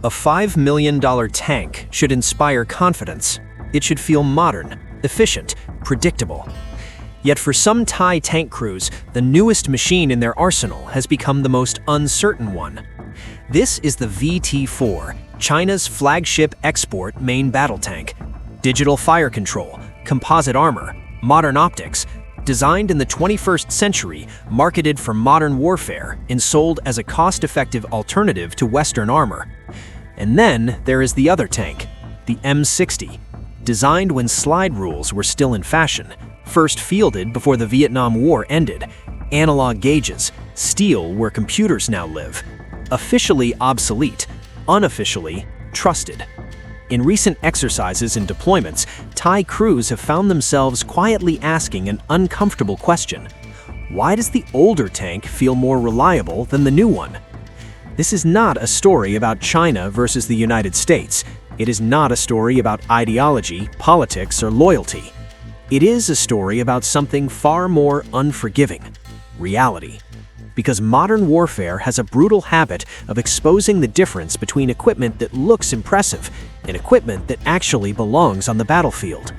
A $5 million tank should inspire confidence. It should feel modern, efficient, predictable. Yet for some Thai tank crews, the newest machine in their arsenal has become the most uncertain one. This is the VT-4, China's flagship export main battle tank. Digital fire control, composite armor, modern optics, designed in the 21st century, marketed for modern warfare, and sold as a cost-effective alternative to Western armor. And then there is the other tank, the M60, designed when slide rules were still in fashion, first fielded before the Vietnam War ended, analog gauges, steel where computers now live, officially obsolete, unofficially trusted. In recent exercises and deployments, Thai crews have found themselves quietly asking an uncomfortable question. Why does the older tank feel more reliable than the new one? This is not a story about China versus the United States. It is not a story about ideology, politics, or loyalty. It is a story about something far more unforgiving: reality. Because modern warfare has a brutal habit of exposing the difference between equipment that looks impressive and equipment that actually belongs on the battlefield.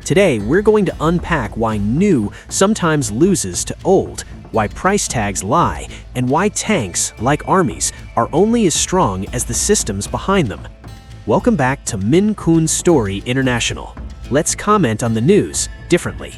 Today, we're going to unpack why new sometimes loses to old, why price tags lie, and why tanks, like armies, are only as strong as the systems behind them. Welcome back to Minh Quan Story International. Let's comment on the news differently.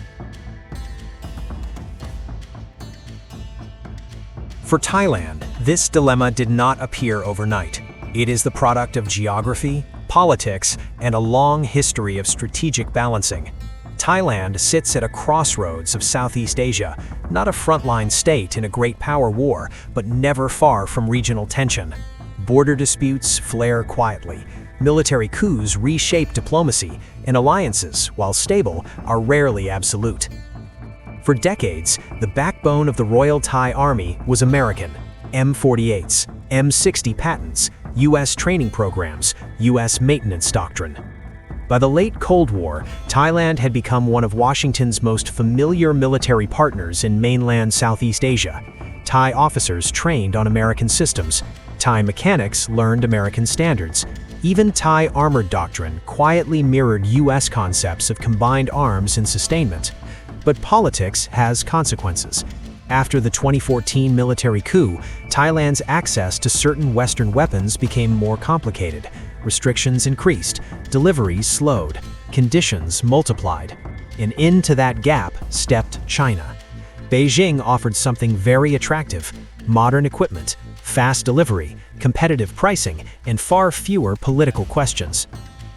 For Thailand, this dilemma did not appear overnight. It is the product of geography, politics, and a long history of strategic balancing. Thailand sits at a crossroads of Southeast Asia, not a frontline state in a great power war, but never far from regional tension. Border disputes flare quietly. Military coups reshape diplomacy, and alliances, while stable, are rarely absolute. For decades, the backbone of the Royal Thai Army was American M48s, M60 patents, U.S. training programs, U.S. maintenance doctrine. By the late Cold War, Thailand had become one of Washington's most familiar military partners in mainland Southeast Asia. Thai officers trained on American systems. Thai mechanics learned American standards. Even Thai armored doctrine quietly mirrored U.S. concepts of combined arms and sustainment. But politics has consequences. After the 2014 military coup, Thailand's access to certain Western weapons became more complicated. Restrictions increased, deliveries slowed, conditions multiplied. And into that gap stepped China. Beijing offered something very attractive: modern equipment, fast delivery, competitive pricing, and far fewer political questions.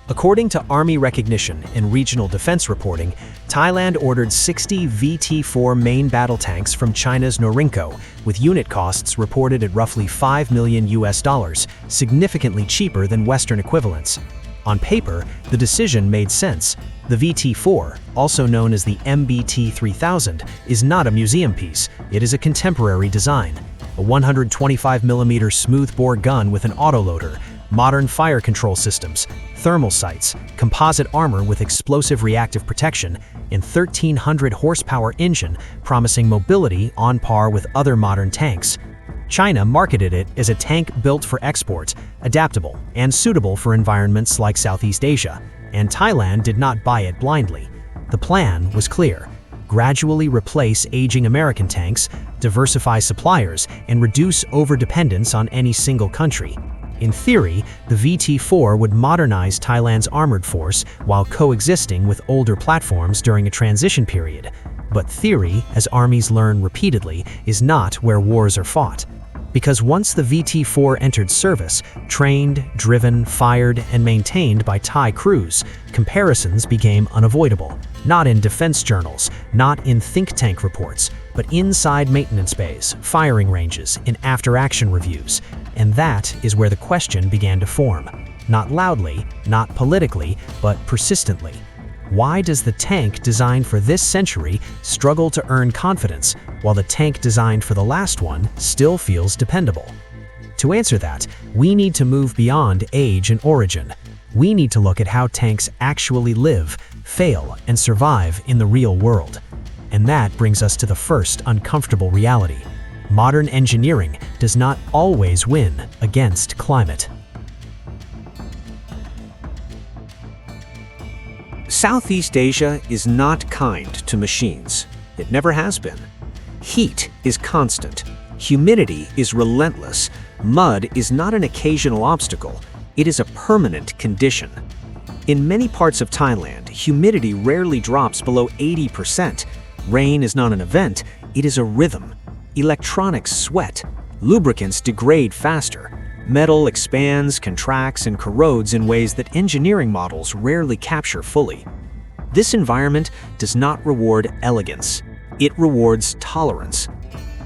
According to Army recognition and regional defense reporting, Thailand ordered 60 VT-4 main battle tanks from China's Norinco, with unit costs reported at roughly $5 million, significantly cheaper than Western equivalents. On paper, the decision made sense. The VT-4, also known as the MBT-3000, is not a museum piece. It is a contemporary design. A 125mm smoothbore gun with an autoloader, modern fire control systems, thermal sights, composite armor with explosive reactive protection, and 1,300 horsepower engine promising mobility on par with other modern tanks. China marketed it as a tank built for export, adaptable, and suitable for environments like Southeast Asia, and Thailand did not buy it blindly. The plan was clear: gradually replace aging American tanks, diversify suppliers, and reduce overdependence on any single country. In theory, the VT-4 would modernize Thailand's armored force while coexisting with older platforms during a transition period. But theory, as armies learn repeatedly, is not where wars are fought. Because once the VT-4 entered service, trained, driven, fired, and maintained by Thai crews, comparisons became unavoidable. Not in defense journals, not in think tank reports, but inside maintenance bays, firing ranges, and after-action reviews. And that is where the question began to form. Not loudly, not politically, but persistently. Why does the tank designed for this century struggle to earn confidence, while the tank designed for the last one still feels dependable? To answer that, we need to move beyond age and origin. We need to look at how tanks actually live, fail, and survive in the real world. And that brings us to the first uncomfortable reality. Modern engineering does not always win against climate. Southeast Asia is not kind to machines. It never has been. Heat is constant. Humidity is relentless. Mud is not an occasional obstacle. It is a permanent condition. In many parts of Thailand, humidity rarely drops below 80%. Rain is not an event, it is a rhythm. Electronics sweat. Lubricants degrade faster. Metal expands, contracts, and corrodes in ways that engineering models rarely capture fully. This environment does not reward elegance. It rewards tolerance.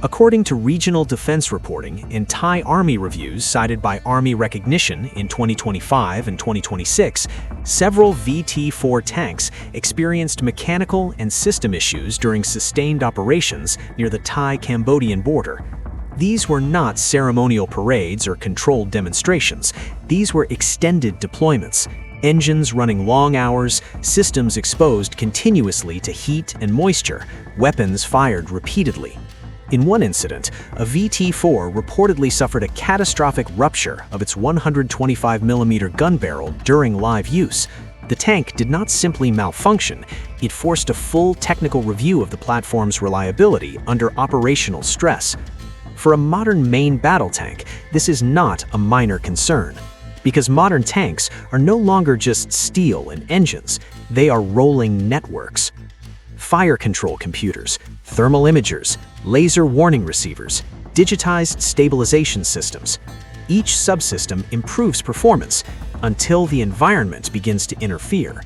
According to regional defense reporting and Thai Army reviews cited by Army Recognition in 2025 and 2026, several VT-4 tanks experienced mechanical and system issues during sustained operations near the Thai-Cambodian border. These were not ceremonial parades or controlled demonstrations. These were extended deployments, engines running long hours, systems exposed continuously to heat and moisture, weapons fired repeatedly. In one incident, a VT-4 reportedly suffered a catastrophic rupture of its 125mm gun barrel during live use. The tank did not simply malfunction, it forced a full technical review of the platform's reliability under operational stress. For a modern main battle tank, this is not a minor concern, because modern tanks are no longer just steel and engines, they are rolling networks. Fire control computers, thermal imagers, laser warning receivers, digitized stabilization systems. Each subsystem improves performance until the environment begins to interfere.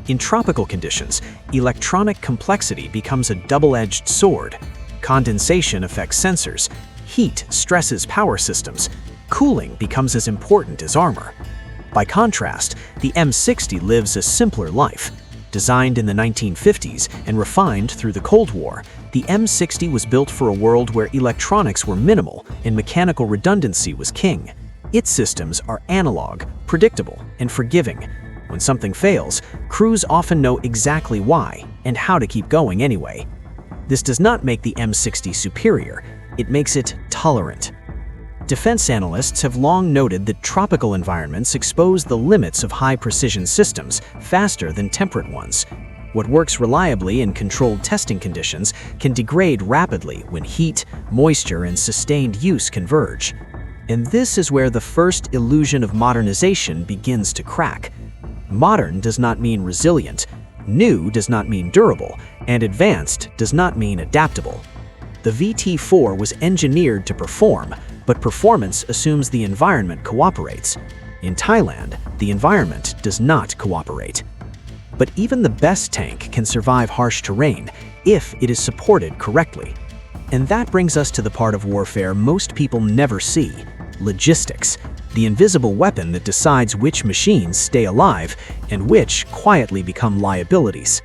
In tropical conditions, electronic complexity becomes a double-edged sword. Condensation affects sensors, heat stresses power systems, cooling becomes as important as armor. By contrast, the M60 lives a simpler life. Designed in the 1950s and refined through the Cold War, the M60 was built for a world where electronics were minimal and mechanical redundancy was king. Its systems are analog, predictable, and forgiving. When something fails, crews often know exactly why and how to keep going anyway. This does not make the M60 superior, it makes it tolerant. Defense analysts have long noted that tropical environments expose the limits of high-precision systems faster than temperate ones. What works reliably in controlled testing conditions can degrade rapidly when heat, moisture, and sustained use converge. And this is where the first illusion of modernization begins to crack. Modern does not mean resilient, new does not mean durable, and advanced does not mean adaptable. The VT-4 was engineered to perform, but performance assumes the environment cooperates. In Thailand, the environment does not cooperate. But even the best tank can survive harsh terrain if it is supported correctly. And that brings us to the part of warfare most people never see: logistics, the invisible weapon that decides which machines stay alive and which quietly become liabilities.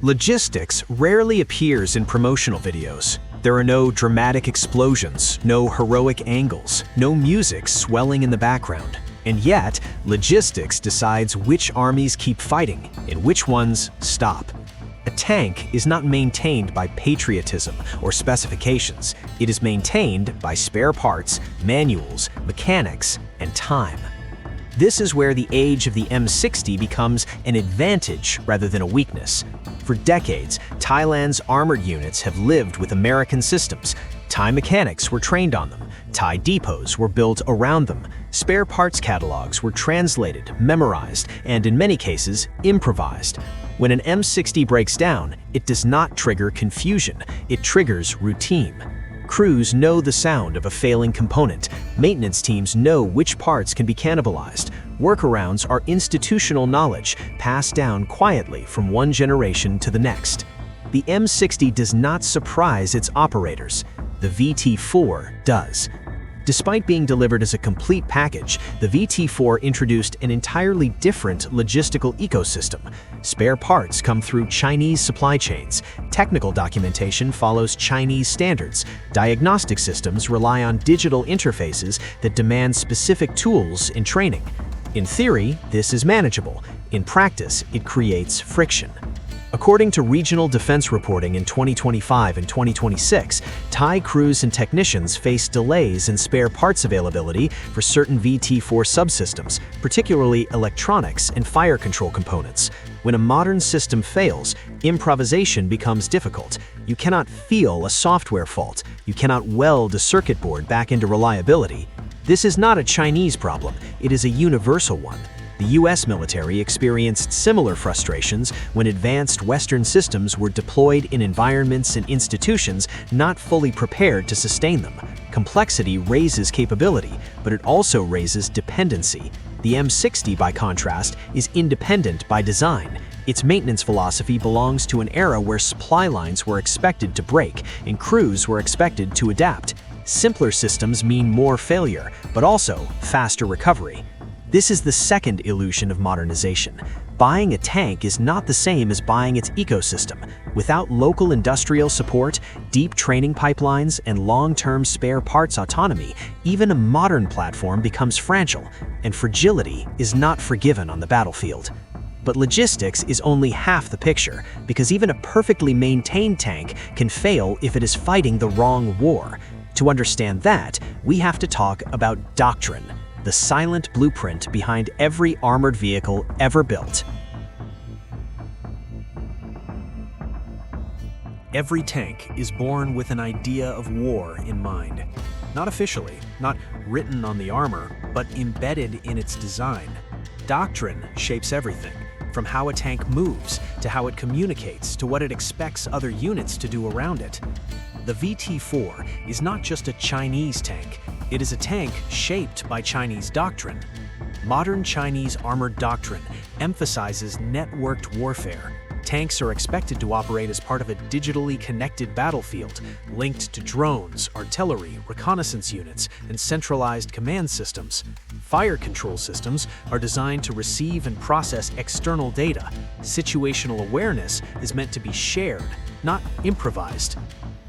Logistics rarely appears in promotional videos. There are no dramatic explosions, no heroic angles, no music swelling in the background. And yet, logistics decides which armies keep fighting and which ones stop. A tank is not maintained by patriotism or specifications. It is maintained by spare parts, manuals, mechanics, and time. This is where the age of the M60 becomes an advantage rather than a weakness. For decades, Thailand's armored units have lived with American systems. Thai mechanics were trained on them. Thai depots were built around them. Spare parts catalogs were translated, memorized, and in many cases, improvised. When an M60 breaks down, it does not trigger confusion, it triggers routine. Crews know the sound of a failing component. Maintenance teams know which parts can be cannibalized. Workarounds are institutional knowledge passed down quietly from one generation to the next. The M60 does not surprise its operators. The VT-4 does. Despite being delivered as a complete package, the VT-4 introduced an entirely different logistical ecosystem. Spare parts come through Chinese supply chains. Technical documentation follows Chinese standards. Diagnostic systems rely on digital interfaces that demand specific tools in training. In theory, this is manageable. In practice, it creates friction. According to regional defense reporting in 2025 and 2026, Thai crews and technicians face delays in spare parts availability for certain VT-4 subsystems, particularly electronics and fire control components. When a modern system fails, improvisation becomes difficult. You cannot feel a software fault. You cannot weld a circuit board back into reliability. This is not a Chinese problem. It is a universal one. The US military experienced similar frustrations when advanced Western systems were deployed in environments and institutions not fully prepared to sustain them. Complexity raises capability, but it also raises dependency. The M60, by contrast, is independent by design. Its maintenance philosophy belongs to an era where supply lines were expected to break and crews were expected to adapt. Simpler systems mean more failure, but also faster recovery. This is the second illusion of modernization. Buying a tank is not the same as buying its ecosystem. Without local industrial support, deep training pipelines, and long-term spare parts autonomy, even a modern platform becomes fragile, and fragility is not forgiven on the battlefield. But logistics is only half the picture, because even a perfectly maintained tank can fail if it is fighting the wrong war. To understand that, we have to talk about doctrine, the silent blueprint behind every armored vehicle ever built. Every tank is born with an idea of war in mind. Not officially, not written on the armor, but embedded in its design. Doctrine shapes everything, from how a tank moves, to how it communicates, to what it expects other units to do around it. The VT-4 is not just a Chinese tank, it is a tank shaped by Chinese doctrine. Modern Chinese armored doctrine emphasizes networked warfare. Tanks are expected to operate as part of a digitally connected battlefield, linked to drones, artillery, reconnaissance units, and centralized command systems. Fire control systems are designed to receive and process external data. Situational awareness is meant to be shared, not improvised.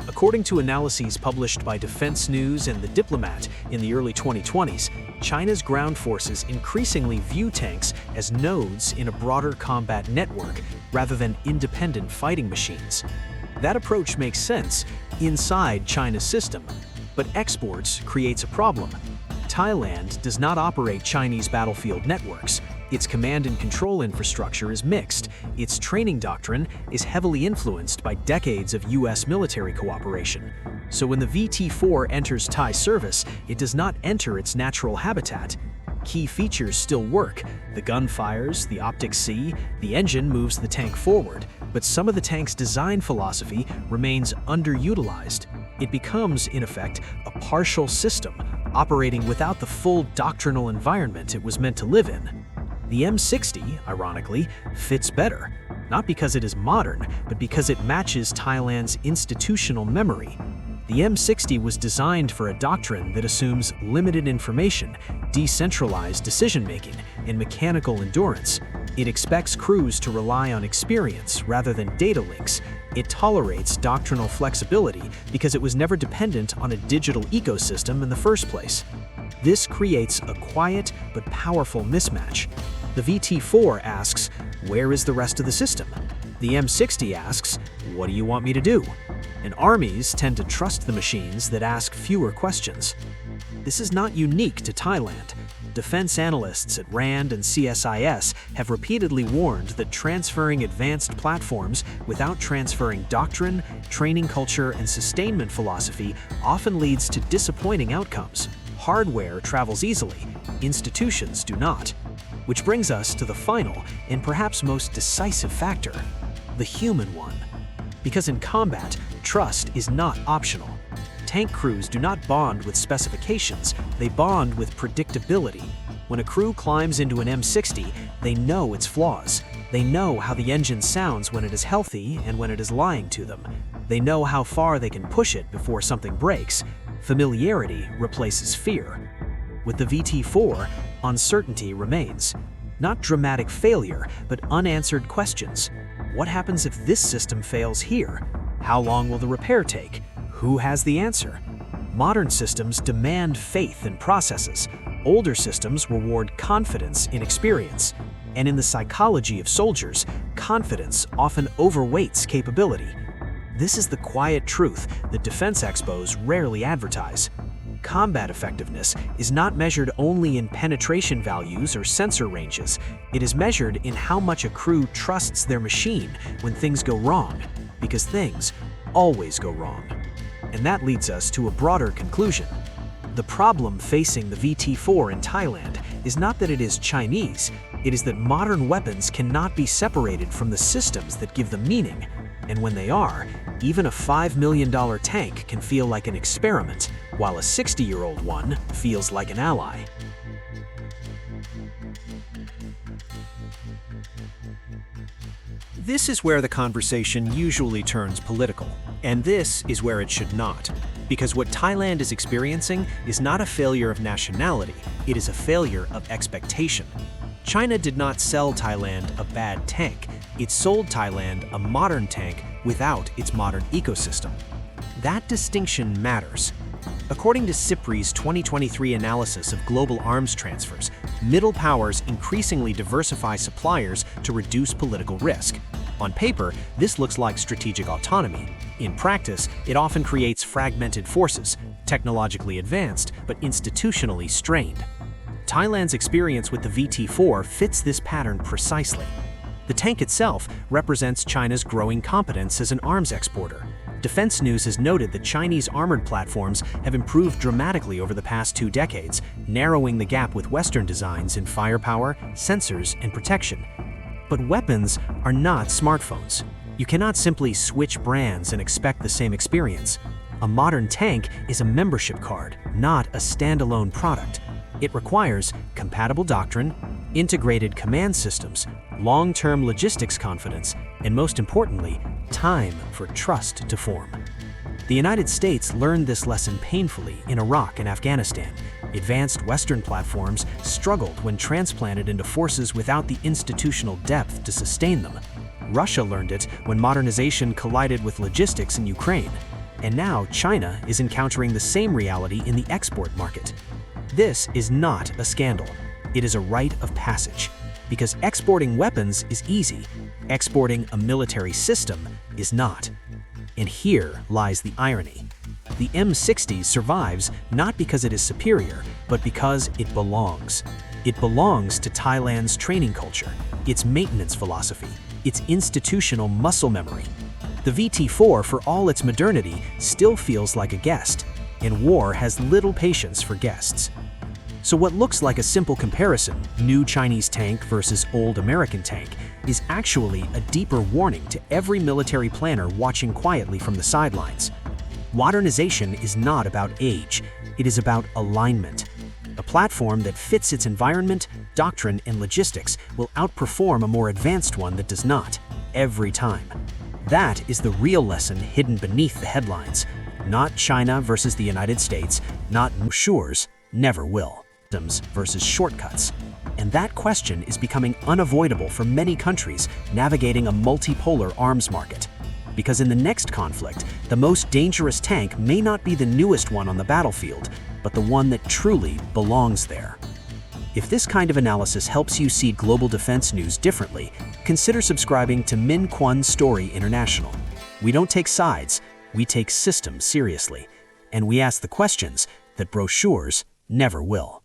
According to analyses published by Defense News and The Diplomat in the early 2020s, China's ground forces increasingly view tanks as nodes in a broader combat network rather than independent fighting machines. That approach makes sense inside China's system, but exports creates a problem. Thailand does not operate Chinese battlefield networks. Its command and control infrastructure is mixed. Its training doctrine is heavily influenced by decades of US military cooperation. So when the VT-4 enters Thai service, it does not enter its natural habitat. Key features still work. The gun fires, the optics see, the engine moves the tank forward, but some of the tank's design philosophy remains underutilized. It becomes, in effect, a partial system, operating without the full doctrinal environment it was meant to live in. The M60, ironically, fits better, not because it is modern, but because it matches Thailand's institutional memory. The M60 was designed for a doctrine that assumes limited information, decentralized decision-making, and mechanical endurance. It expects crews to rely on experience rather than data links. It tolerates doctrinal flexibility because it was never dependent on a digital ecosystem in the first place. This creates a quiet but powerful mismatch. The VT-4 asks, "Where is the rest of the system?" The M60 asks, "What do you want me to do?" And armies tend to trust the machines that ask fewer questions. This is not unique to Thailand. Defense analysts at RAND and CSIS have repeatedly warned that transferring advanced platforms without transferring doctrine, training culture, and sustainment philosophy often leads to disappointing outcomes. Hardware travels easily, institutions do not. Which brings us to the final and perhaps most decisive factor, the human one. Because in combat, trust is not optional. Tank crews do not bond with specifications, they bond with predictability. When a crew climbs into an M60, they know its flaws. They know how the engine sounds when it is healthy and when it is lying to them. They know how far they can push it before something breaks. Familiarity replaces fear. With the VT-4, uncertainty remains. Not dramatic failure, but unanswered questions. What happens if this system fails here? How long will the repair take? Who has the answer? Modern systems demand faith in processes. Older systems reward confidence in experience. And in the psychology of soldiers, confidence often overweights capability. This is the quiet truth that defense expos rarely advertise. Combat effectiveness is not measured only in penetration values or sensor ranges. It is measured in how much a crew trusts their machine when things go wrong, because things always go wrong. And that leads us to a broader conclusion. The problem facing the VT-4 in Thailand is not that it is Chinese, it is that modern weapons cannot be separated from the systems that give them meaning. And when they are, even a $5 million tank can feel like an experiment, while a 60-year-old one feels like an ally. This is where the conversation usually turns political, and this is where it should not. Because what Thailand is experiencing is not a failure of nationality, it is a failure of expectation. China did not sell Thailand a bad tank, it sold Thailand a modern tank without its modern ecosystem. That distinction matters. According to CIPRI's 2023 analysis of global arms transfers, middle powers increasingly diversify suppliers to reduce political risk. On paper, this looks like strategic autonomy. In practice, it often creates fragmented forces, technologically advanced but institutionally strained. Thailand's experience with the VT-4 fits this pattern precisely. The tank itself represents China's growing competence as an arms exporter. Defense News has noted that Chinese armored platforms have improved dramatically over the past 2 decades, narrowing the gap with Western designs in firepower, sensors, and protection. But weapons are not smartphones. You cannot simply switch brands and expect the same experience. A modern tank is a membership card, not a standalone product. It requires compatible doctrine, integrated command systems, long-term logistics confidence, and most importantly, time for trust to form. The United States learned this lesson painfully in Iraq and Afghanistan. Advanced Western platforms struggled when transplanted into forces without the institutional depth to sustain them. Russia learned it when modernization collided with logistics in Ukraine. And now China is encountering the same reality in the export market. This is not a scandal. It is a rite of passage. Because exporting weapons is easy, exporting a military system is not. And here lies the irony. The M60 survives not because it is superior, but because it belongs. It belongs to Thailand's training culture, its maintenance philosophy, its institutional muscle memory. The VT-4, for all its modernity, still feels like a guest, and war has little patience for guests. So what looks like a simple comparison, new Chinese tank versus old American tank, is actually a deeper warning to every military planner watching quietly from the sidelines. Modernization is not about age, it is about alignment. A platform that fits its environment, doctrine, and logistics will outperform a more advanced one that does not, every time. That is the real lesson hidden beneath the headlines. Not China versus the United States, not Shores, never will. Systems versus shortcuts. And that question is becoming unavoidable for many countries navigating a multipolar arms market. Because in the next conflict, the most dangerous tank may not be the newest one on the battlefield, but the one that truly belongs there. If this kind of analysis helps you see global defense news differently, consider subscribing to Minh Quan Story International. We don't take sides, we take systems seriously. And we ask the questions that brochures never will.